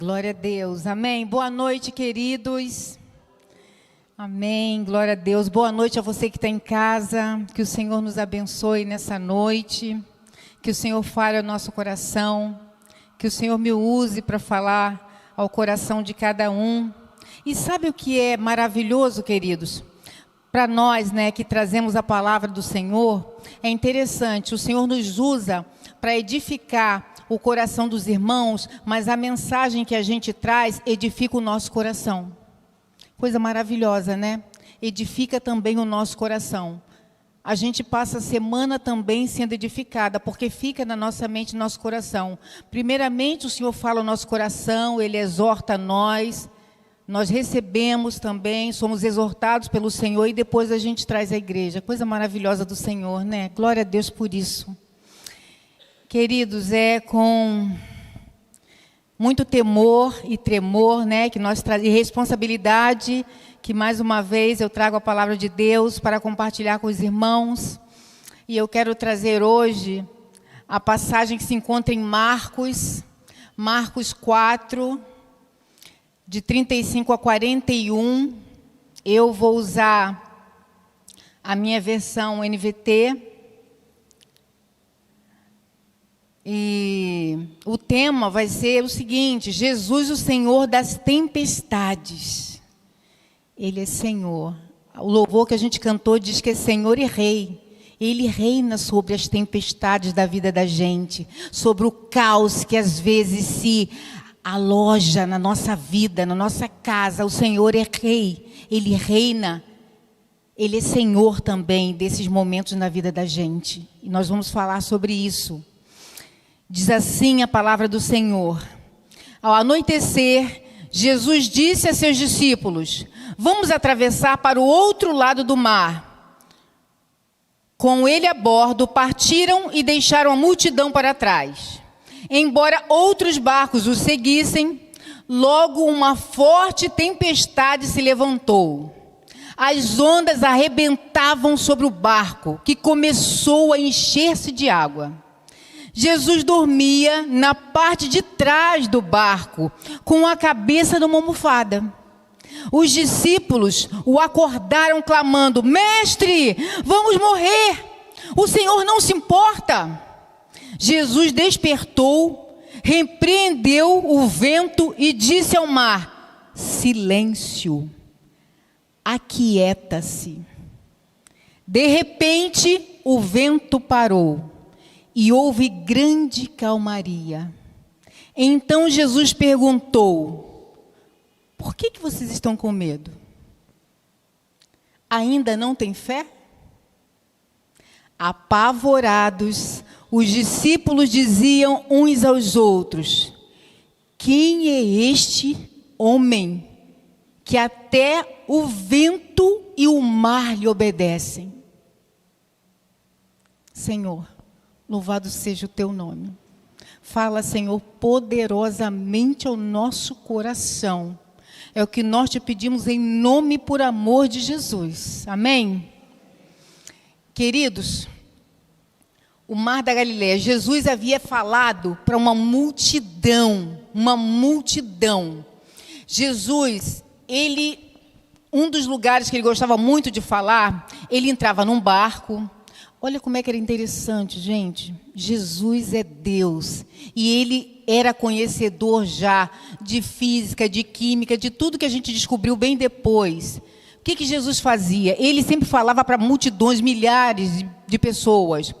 Glória a Deus, amém. Boa noite, queridos. Amém, glória a Deus. Boa noite a você que está em casa. Que o Senhor nos abençoe nessa noite. Que o Senhor fale ao nosso coração. Que o Senhor me use para falar ao coração de cada um. E sabe o que é maravilhoso, queridos? Para nós, que trazemos a palavra do Senhor, é interessante. O Senhor nos usa para edificar o coração dos irmãos, mas a mensagem que a gente traz edifica o nosso coração. Coisa maravilhosa, né? Edifica também o nosso coração. A gente passa a semana também sendo edificada, porque fica na nossa mente, no nosso coração. Primeiramente, o Senhor fala ao nosso coração, Ele exorta nós recebemos também, somos exortados pelo Senhor e depois a gente traz à igreja. Coisa maravilhosa do Senhor, né? Glória a Deus por isso. Queridos, é com muito temor e tremor, que nós trazemos, e responsabilidade, que mais uma vez eu trago a palavra de Deus para compartilhar com os irmãos. E eu quero trazer hoje a passagem que se encontra em Marcos 4, de 35 a 41. Eu vou usar a minha versão NVT. E o tema vai ser o seguinte: Jesus, o Senhor das tempestades. Ele é Senhor. O louvor que a gente cantou diz que é Senhor e Rei. Ele reina sobre as tempestades da vida da gente, sobre o caos que às vezes se aloja na nossa vida, na nossa casa. O Senhor é Rei, Ele reina. Ele é Senhor também desses momentos na vida da gente. E nós vamos falar sobre isso. Diz assim a palavra do Senhor: ao anoitecer, Jesus disse a seus discípulos: vamos atravessar para o outro lado do mar. Com ele a bordo, partiram e deixaram a multidão para trás. Embora outros barcos os seguissem, logo uma forte tempestade se levantou. As ondas arrebentavam sobre o barco, que começou a encher-se de água. Jesus dormia na parte de trás do barco, com a cabeça numa almofada. Os discípulos o acordaram clamando: Mestre, vamos morrer! O Senhor não se importa. Jesus despertou, repreendeu o vento e disse ao mar: silêncio, aquieta-se. De repente, o vento parou. E houve grande calmaria. Então Jesus perguntou: por que vocês estão com medo? Ainda não têm fé? Apavorados, os discípulos diziam uns aos outros: quem é este homem que até o vento e o mar lhe obedecem? Senhor, louvado seja o teu nome. Fala, Senhor, poderosamente ao nosso coração. É o que nós te pedimos em nome e por amor de Jesus. Amém? Queridos, o mar da Galileia, Jesus havia falado para uma multidão. Jesus, um dos lugares que ele gostava muito de falar, ele entrava num barco. Olha como é que era interessante, gente. Jesus é Deus. E Ele era conhecedor já de física, de química, de tudo que a gente descobriu bem depois. O que Jesus fazia? Ele sempre falava para multidões, milhares de pessoas.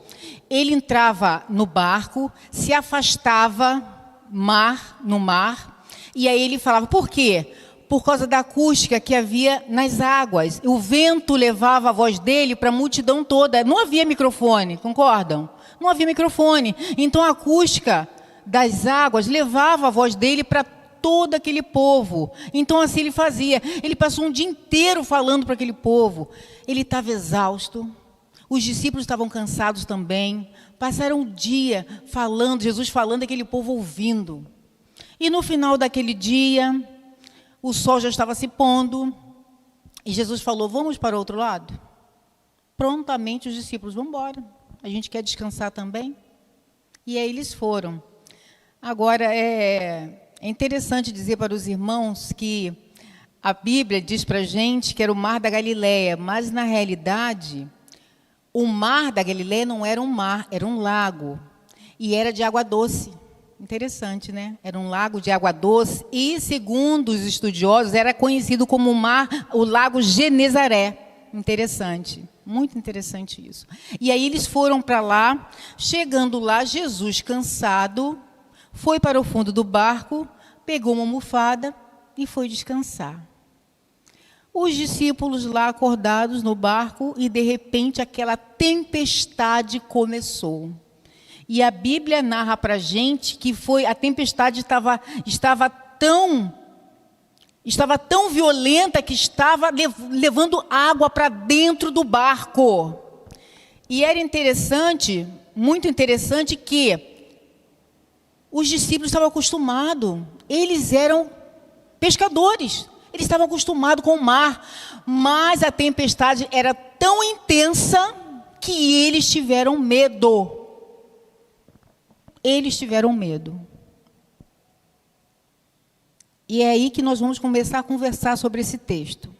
Ele entrava no barco, se afastava no mar, e aí ele falava: por quê? Por causa da acústica que havia nas águas. O vento levava a voz dele para a multidão toda. Não havia microfone, concordam? Não havia microfone. Então a acústica das águas levava a voz dele para todo aquele povo. Então assim ele fazia. Ele passou um dia inteiro falando para aquele povo. Ele estava exausto. Os discípulos estavam cansados também. Passaram um dia falando, Jesus falando, aquele povo ouvindo. E no final daquele dia, o sol já estava se pondo, e Jesus falou: vamos para o outro lado? Prontamente os discípulos: vamos embora, a gente quer descansar também. E aí eles foram. Agora, É interessante dizer para os irmãos que a Bíblia diz para a gente que era o mar da Galileia, mas na realidade, o mar da Galileia não era um mar, era um lago. E era de água doce. Interessante, né? Era um lago de água doce e, segundo os estudiosos, era conhecido como o lago Genezaré. Interessante, muito interessante isso. E aí eles foram para lá, chegando lá, Jesus, cansado, foi para o fundo do barco, pegou uma almofada e foi descansar. Os discípulos lá acordados no barco e, de repente, aquela tempestade começou. E a Bíblia narra para a gente que a tempestade estava tão violenta que estava levando água para dentro do barco. E era interessante, muito interessante, que os discípulos estavam acostumados. Eles eram pescadores. Eles estavam acostumados com o mar. Mas a tempestade era tão intensa que eles tiveram medo. Eles tiveram medo. E é aí que nós vamos começar a conversar sobre esse texto.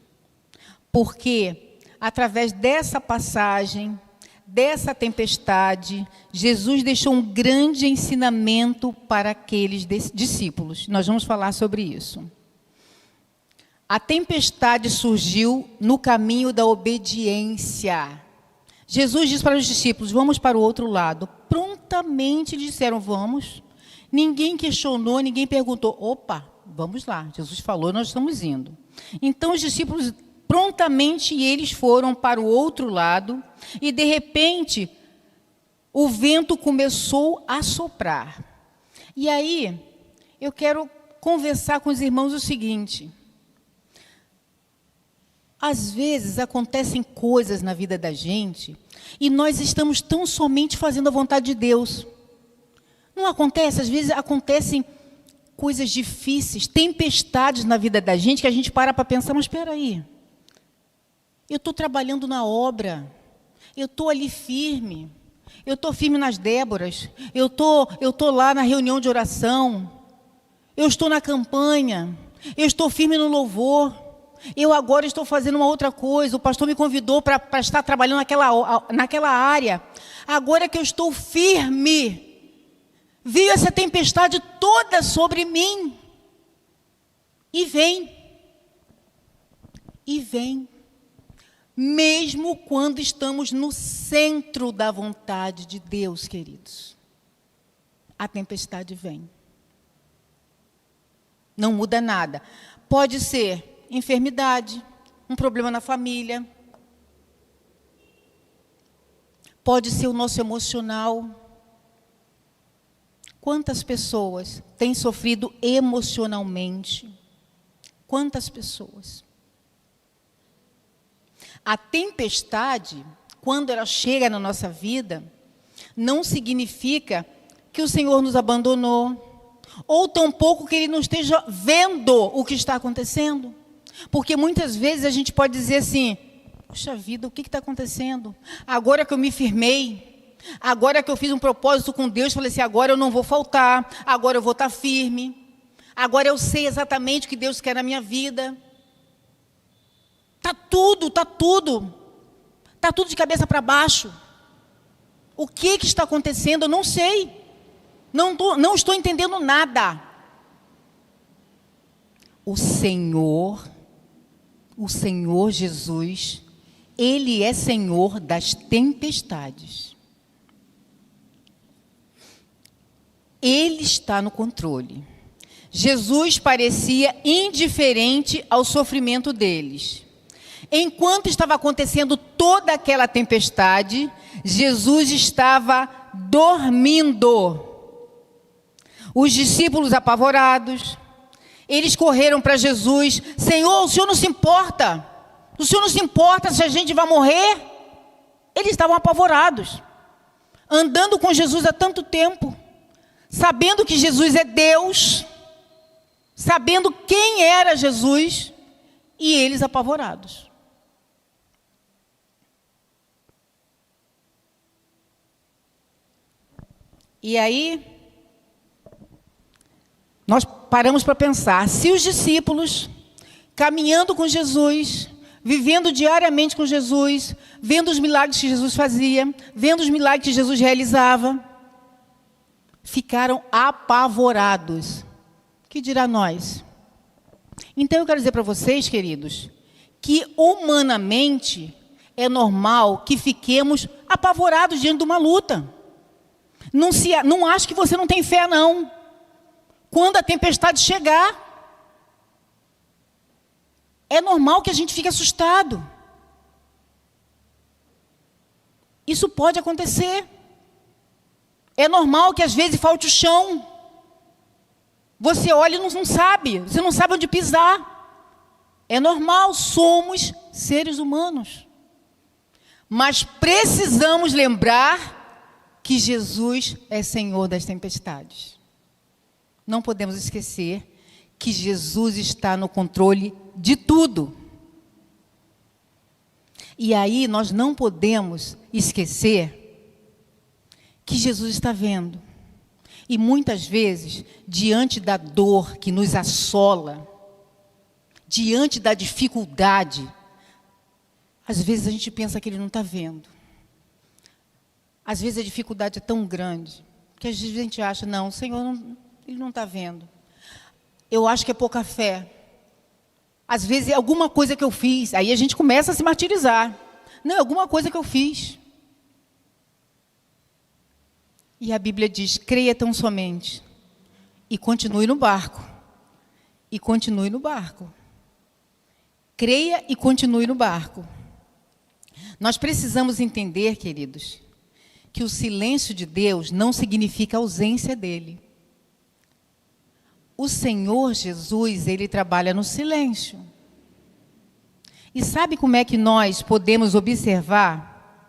Porque, através dessa passagem, dessa tempestade, Jesus deixou um grande ensinamento para aqueles discípulos. Nós vamos falar sobre isso. A tempestade surgiu no caminho da obediência. Jesus disse para os discípulos, vamos para o outro lado. Prontamente disseram, vamos. Ninguém questionou, ninguém perguntou. Opa, vamos lá. Jesus falou, nós estamos indo. Então os discípulos, prontamente eles foram para o outro lado. E de repente, o vento começou a soprar. E aí, eu quero conversar com os irmãos o seguinte. Às vezes acontecem coisas na vida da gente e nós estamos tão somente fazendo a vontade de Deus. Não acontece? Às vezes acontecem coisas difíceis, tempestades na vida da gente que a gente para pensar, mas espera aí. Eu estou trabalhando na obra, eu estou ali firme, eu estou firme nas Déboras, eu tô lá na reunião de oração, eu estou na campanha, eu estou firme no louvor. Eu agora estou fazendo uma outra coisa, o pastor me convidou para estar trabalhando naquela área. Agora que eu estou firme, veio essa tempestade toda sobre mim. E vem. Mesmo quando estamos no centro da vontade de Deus, queridos. A tempestade vem. Não muda nada. Pode ser enfermidade, um problema na família. Pode ser o nosso emocional. Quantas pessoas têm sofrido emocionalmente? Quantas pessoas? A tempestade, quando ela chega na nossa vida, não significa que o Senhor nos abandonou, ou tampouco que Ele não esteja vendo o que está acontecendo. Porque muitas vezes a gente pode dizer assim, puxa vida, o que está acontecendo? Agora que eu me firmei, agora que eu fiz um propósito com Deus, falei assim, agora eu não vou faltar, agora eu vou estar firme, agora eu sei exatamente o que Deus quer na minha vida. Está tudo de cabeça para baixo. O que está acontecendo? Eu não sei. Não estou entendendo nada. O Senhor Jesus, Ele é Senhor das tempestades. Ele está no controle. Jesus parecia indiferente ao sofrimento deles. Enquanto estava acontecendo toda aquela tempestade, Jesus estava dormindo. Os discípulos apavorados, eles correram para Jesus. Senhor, o Senhor não se importa? O Senhor não se importa se a gente vai morrer? Eles estavam apavorados, andando com Jesus há tanto tempo, sabendo que Jesus é Deus, sabendo quem era Jesus, e eles apavorados. E aí, nós paramos para pensar, se os discípulos, caminhando com Jesus, vivendo diariamente com Jesus, vendo os milagres que Jesus fazia, vendo os milagres que Jesus realizava, ficaram apavorados. Que dirá nós? Então eu quero dizer para vocês, queridos, que humanamente é normal que fiquemos apavorados diante de uma luta. Não acho que você não tem fé, não. Quando a tempestade chegar, é normal que a gente fique assustado. Isso pode acontecer. É normal que às vezes falte o chão. Você olha e não sabe, você não sabe onde pisar. É normal, somos seres humanos. Mas precisamos lembrar que Jesus é Senhor das tempestades. Não podemos esquecer que Jesus está no controle de tudo. E aí nós não podemos esquecer que Jesus está vendo. E muitas vezes, diante da dor que nos assola, diante da dificuldade, às vezes a gente pensa que Ele não está vendo. Às vezes a dificuldade é tão grande, que às vezes a gente acha, não, o Senhor Ele não está vendo. Eu acho que é pouca fé. Às vezes é alguma coisa que eu fiz, aí a gente começa a se martirizar. Não, é alguma coisa que eu fiz. E a Bíblia diz, creia tão somente. E continue no barco. E continue no barco. Creia e continue no barco. Nós precisamos entender, queridos, que o silêncio de Deus não significa ausência dele. O Senhor Jesus, Ele trabalha no silêncio. E sabe como é que nós podemos observar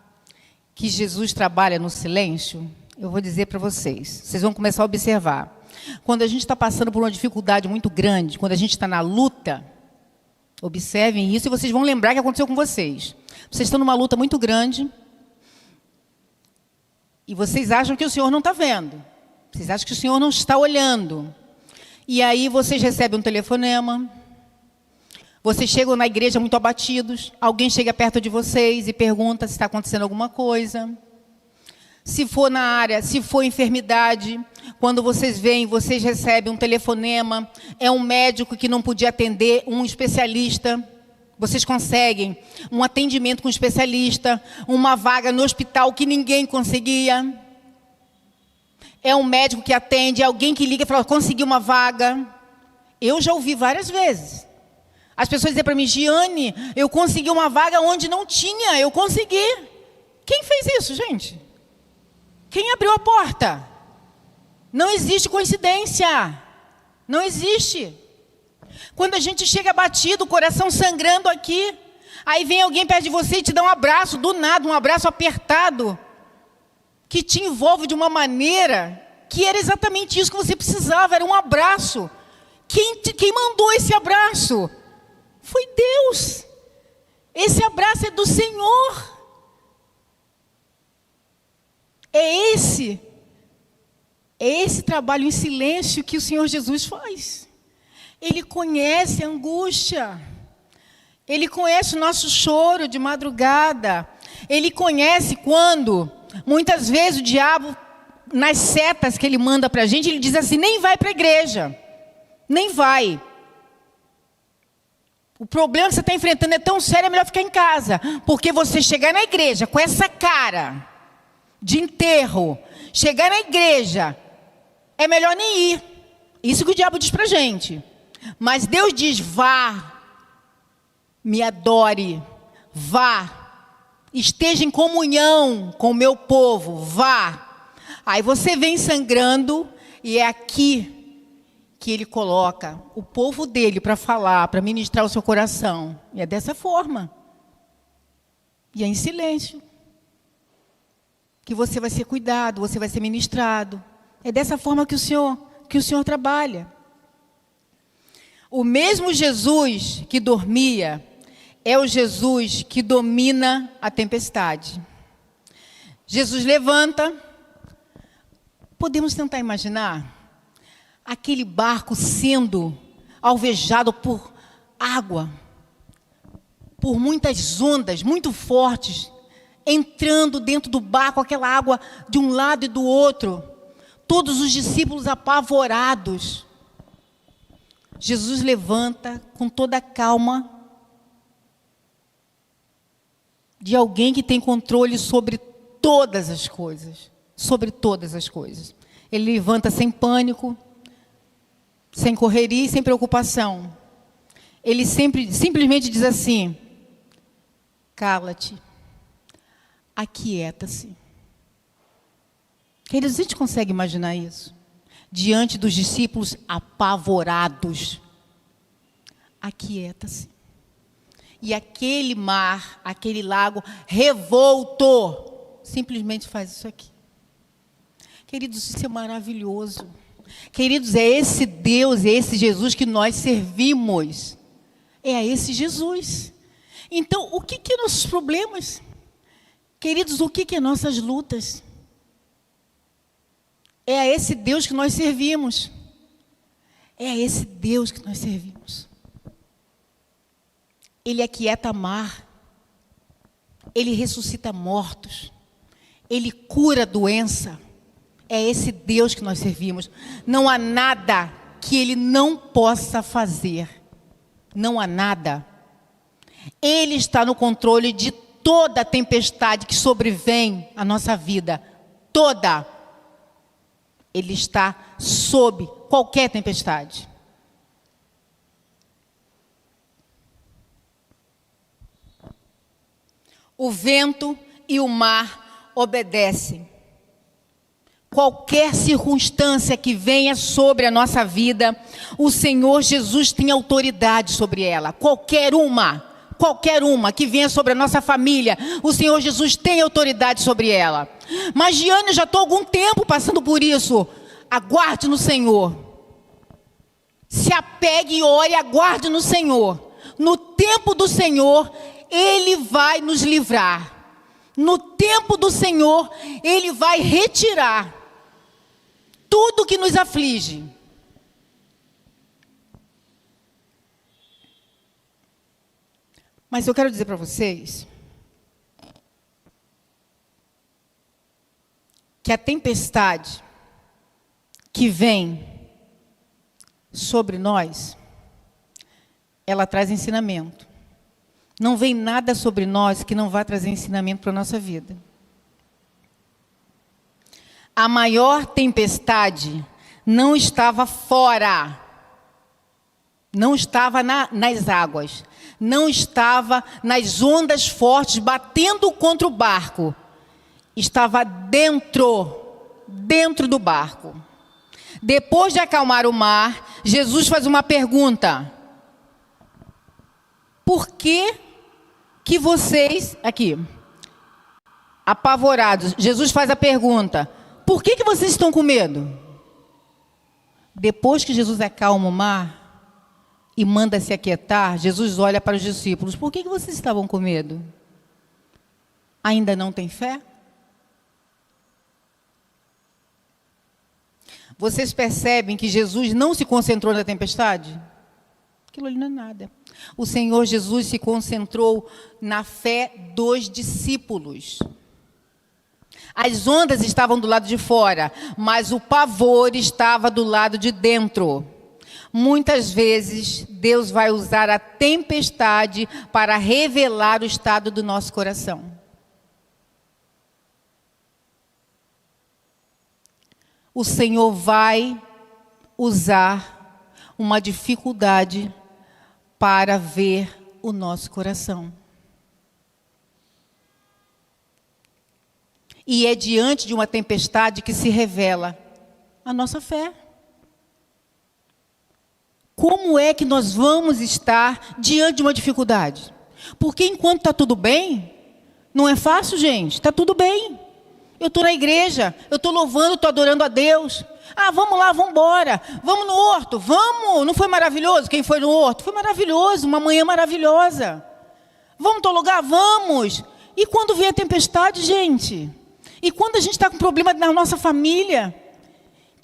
que Jesus trabalha no silêncio? Eu vou dizer para vocês. Vocês vão começar a observar. Quando a gente está passando por uma dificuldade muito grande, quando a gente está na luta, observem isso e vocês vão lembrar o que aconteceu com vocês. Vocês estão numa luta muito grande e vocês acham que o Senhor não está vendo. Vocês acham que o Senhor não está olhando. E aí vocês recebem um telefonema, vocês chegam na igreja muito abatidos, alguém chega perto de vocês e pergunta se está acontecendo alguma coisa. Se for na área, se for enfermidade, quando vocês vêm, vocês recebem um telefonema, é um médico que não podia atender, um especialista, vocês conseguem um atendimento com um especialista, uma vaga no hospital que ninguém conseguia. É um médico que atende, alguém que liga e fala, consegui uma vaga. Eu já ouvi várias vezes. As pessoas dizem para mim, Giane, eu consegui uma vaga onde não tinha, eu consegui. Quem fez isso, gente? Quem abriu a porta? Não existe coincidência. Não existe. Quando a gente chega abatido, o coração sangrando aqui, aí vem alguém perto de você e te dá um abraço, do nada, um abraço apertado, que te envolve de uma maneira que era exatamente isso que você precisava, era um abraço. Quem mandou esse abraço? Foi Deus. Esse abraço é do Senhor. É esse trabalho em silêncio que o Senhor Jesus faz. Ele conhece a angústia. Ele conhece o nosso choro de madrugada. Ele conhece quando, muitas vezes, o diabo, nas setas que ele manda para a gente, ele diz assim, nem vai para a igreja. Nem vai. O problema que você está enfrentando é tão sério, é melhor ficar em casa. Porque você chegar na igreja com essa cara de enterro, chegar na igreja, é melhor nem ir. Isso que o diabo diz para a gente. Mas Deus diz, vá, me adore, vá, esteja em comunhão com o meu povo, vá. Aí você vem sangrando e é aqui que Ele coloca o povo dele para falar, para ministrar o seu coração. E é dessa forma. E é em silêncio. Que você vai ser cuidado, você vai ser ministrado. É dessa forma que o Senhor trabalha. O mesmo Jesus que dormia é o Jesus que domina a tempestade. Jesus levanta. Podemos tentar imaginar? aquele barco sendo alvejado por água, por muitas ondas muito fortes, entrando dentro do barco, aquela água de um lado e do outro. Todos os discípulos apavorados. Jesus levanta com toda a calma de alguém que tem controle sobre todas as coisas. Sobre todas as coisas. Ele levanta sem pânico, sem correria e sem preocupação. Ele simplesmente diz assim: cala-te, aquieta-se. Queridos, a gente consegue imaginar isso? Diante dos discípulos apavorados. Aquieta-se. E aquele mar, aquele lago revolto, simplesmente faz isso aqui. Queridos, isso é maravilhoso. Queridos, é esse Deus, é esse Jesus que nós servimos. É a esse Jesus. Então, o que é nossos problemas? Queridos, o que é nossas lutas? É a esse Deus que nós servimos. É a esse Deus que nós servimos. Ele aquieta mar. Ele ressuscita mortos. Ele cura a doença. É esse Deus que nós servimos. Não há nada que Ele não possa fazer. Não há nada. Ele está no controle de toda a tempestade que sobrevém à nossa vida. Toda. Ele está sob qualquer tempestade. O vento e o mar obedecem. Qualquer circunstância que venha sobre a nossa vida, o Senhor Jesus tem autoridade sobre ela. Qualquer uma que venha sobre a nossa família, o Senhor Jesus tem autoridade sobre ela. Mas, Diane, eu já estou há algum tempo passando por isso. Aguarde no Senhor. Se apegue e ore, aguarde no Senhor. No tempo do Senhor, Ele vai nos livrar. No tempo do Senhor, Ele vai retirar tudo que nos aflige. Mas eu quero dizer para vocês que a tempestade que vem sobre nós, ela traz ensinamento. Não vem nada sobre nós que não vá trazer ensinamento para a nossa vida. A maior tempestade não estava fora, não estava nas águas, não estava nas ondas fortes batendo contra o barco, estava dentro do barco. Depois de acalmar o mar, Jesus faz uma pergunta: por que vocês, aqui, apavorados, Jesus faz a pergunta: por que vocês estão com medo? Depois que Jesus acalma o mar e manda se aquietar, Jesus olha para os discípulos: por que vocês estavam com medo? Ainda não tem fé? Vocês percebem que Jesus não se concentrou na tempestade? Aquilo ali não é nada. O Senhor Jesus se concentrou na fé dos discípulos. As ondas estavam do lado de fora, mas o pavor estava do lado de dentro. Muitas vezes, Deus vai usar a tempestade para revelar o estado do nosso coração. O Senhor vai usar uma dificuldade para ver o nosso coração. E é diante de uma tempestade que se revela a nossa fé. Como é que nós vamos estar diante de uma dificuldade? Porque enquanto está tudo bem, não é fácil, gente, está tudo bem. Eu estou na igreja, eu estou louvando, estou adorando a Deus. Ah, vamos lá, vamos embora. Vamos no horto, vamos. Não foi maravilhoso? Quem foi no horto? Foi maravilhoso, uma manhã maravilhosa. Vamos tal lugar? Vamos. E quando vem a tempestade, gente? E quando a gente está com problema na nossa família?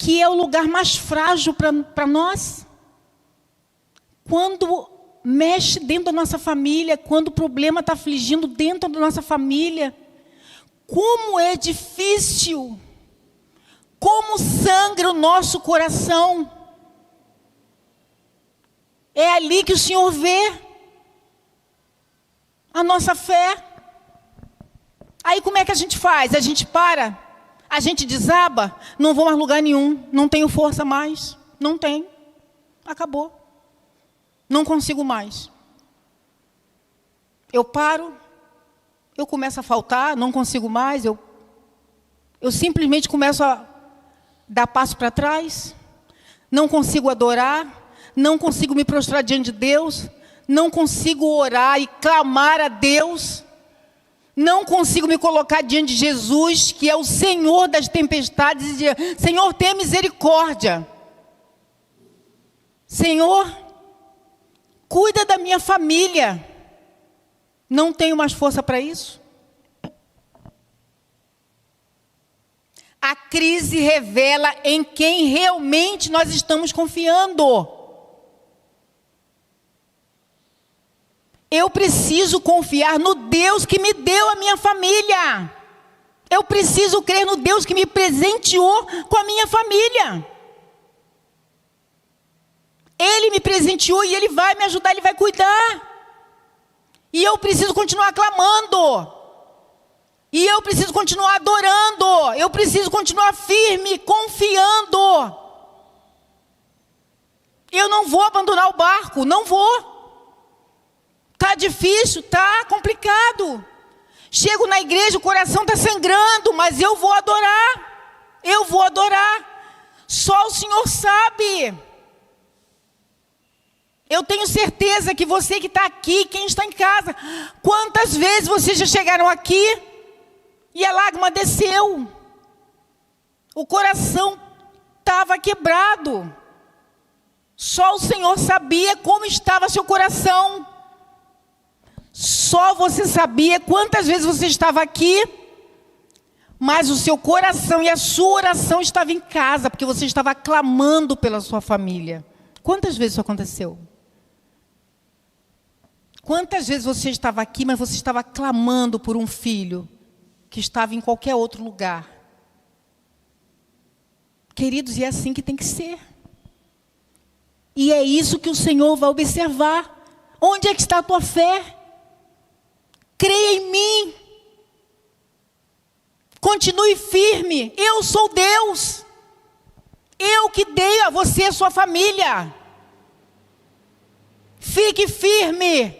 que é o lugar mais frágil para nós. Quando mexe dentro da nossa família, quando o problema está afligindo dentro da nossa família, como é difícil, como sangra o nosso coração. É ali que o Senhor vê a nossa fé. Aí como é que a gente faz? A gente para? A gente desaba? Não vou mais lugar nenhum, não tenho força mais, não tenho, acabou. Não consigo mais. Eu paro, eu começo a faltar, não consigo mais, eu simplesmente começo a dar passo para trás, não consigo adorar, não consigo me prostrar diante de Deus, não consigo orar e clamar a Deus, não consigo me colocar diante de Jesus, que é o Senhor das tempestades, e dizer: Senhor, tenha misericórdia. Senhor, cuida da minha família. Não tenho mais força para isso. A crise revela em quem realmente nós estamos confiando. Eu preciso confiar no Deus que me deu a minha família. Eu preciso crer no Deus que me presenteou com a minha família. Ele me presenteou e Ele vai me ajudar, Ele vai cuidar. E eu preciso continuar clamando. E eu preciso continuar adorando. Eu preciso continuar firme, confiando. Eu não vou abandonar o barco, não vou. Está difícil, está complicado. Chego na igreja, o coração está sangrando, mas eu vou adorar. Eu vou adorar. Só o Senhor sabe. Eu tenho certeza que você que está aqui, quem está em casa, quantas vezes vocês já chegaram aqui e a lágrima desceu? O coração estava quebrado. Só o Senhor sabia como estava seu coração. Só você sabia quantas vezes você estava aqui, mas o seu coração e a sua oração estava em casa, porque você estava clamando pela sua família. Quantas vezes isso aconteceu? Quantas vezes você estava aqui, mas você estava clamando por um filho que estava em qualquer outro lugar? Queridos, e é assim que tem que ser. E é isso que o Senhor vai observar. Onde é que está a tua fé? Creia em mim. Continue firme. Eu sou Deus. Eu que dei a você e a sua família. Fique firme.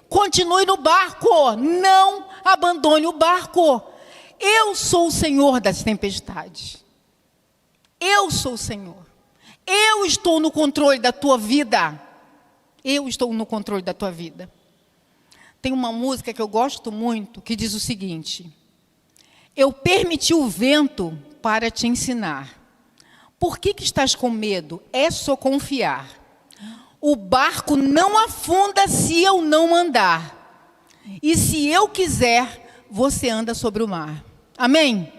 Continue no barco. Não abandone o barco. Eu sou o Senhor das tempestades. Eu sou o Senhor. Eu estou no controle da tua vida. Eu estou no controle da tua vida. Tem uma música que eu gosto muito, que diz o seguinte: eu permiti o vento para te ensinar. Por que estás com medo? É só confiar. O barco não afunda se eu não mandar. E se eu quiser, você anda sobre o mar. Amém?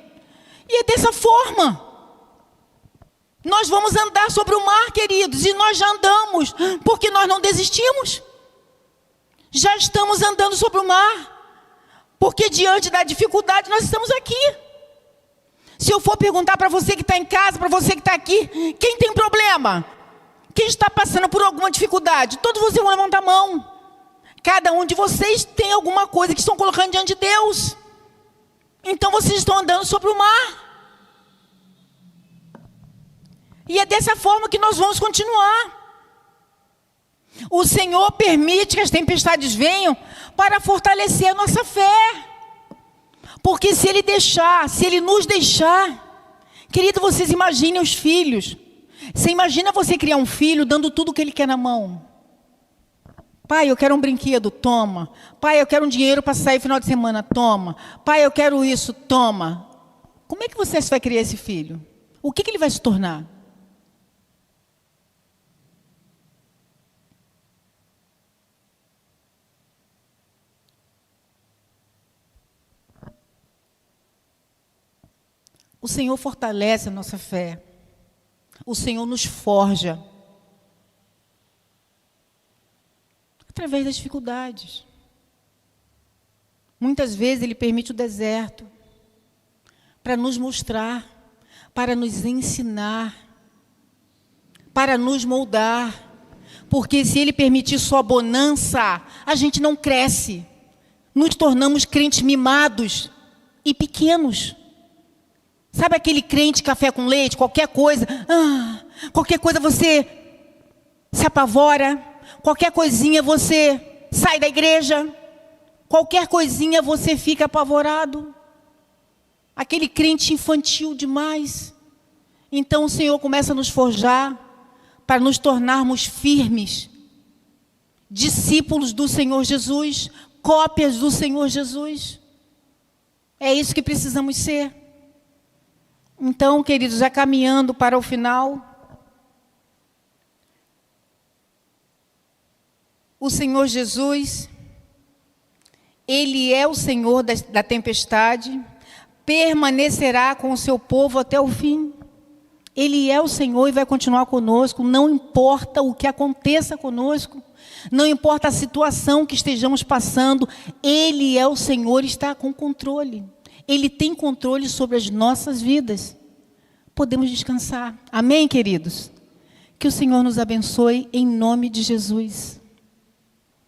E é dessa forma. Nós vamos andar sobre o mar, queridos, e nós já andamos, porque nós não desistimos. Já estamos andando sobre o mar, porque diante da dificuldade nós estamos aqui. Se eu for perguntar para você que está em casa, para você que está aqui, quem tem problema? Quem está passando por alguma dificuldade? Todos vocês vão levantar a mão. Cada um de vocês tem alguma coisa que estão colocando diante de Deus. Então vocês estão andando sobre o mar. E é dessa forma que nós vamos continuar. O Senhor permite que as tempestades venham para fortalecer a nossa fé. Porque se Ele deixar, se Ele nos deixar, querido, vocês imaginem os filhos. Você imagina você criar um filho dando tudo o que ele quer na mão. Pai, eu quero um brinquedo, toma. Pai, eu quero um dinheiro para sair no final de semana, toma. Pai, eu quero isso, toma. Como é que você vai criar esse filho? O que ele vai se tornar? O Senhor fortalece a nossa fé. O Senhor nos forja através das dificuldades. Muitas vezes Ele permite o deserto para nos mostrar, para nos ensinar, para nos moldar. Porque se Ele permitir só bonança, a gente não cresce. Nos tornamos crentes mimados e pequenos. Sabe aquele crente café com leite, qualquer coisa você se apavora, qualquer coisinha você sai da igreja, qualquer coisinha você fica apavorado. Aquele crente infantil demais. Então o Senhor começa a nos forjar para nos tornarmos firmes, discípulos do Senhor Jesus, cópias do Senhor Jesus. É isso que precisamos ser. Então, queridos, já caminhando para o final, o Senhor Jesus, Ele é o Senhor da tempestade, permanecerá com o seu povo até o fim. Ele é o Senhor e vai continuar conosco, não importa o que aconteça conosco, não importa a situação que estejamos passando, Ele é o Senhor e está com controle. Ele tem controle sobre as nossas vidas. Podemos descansar. Amém, queridos? Que o Senhor nos abençoe em nome de Jesus.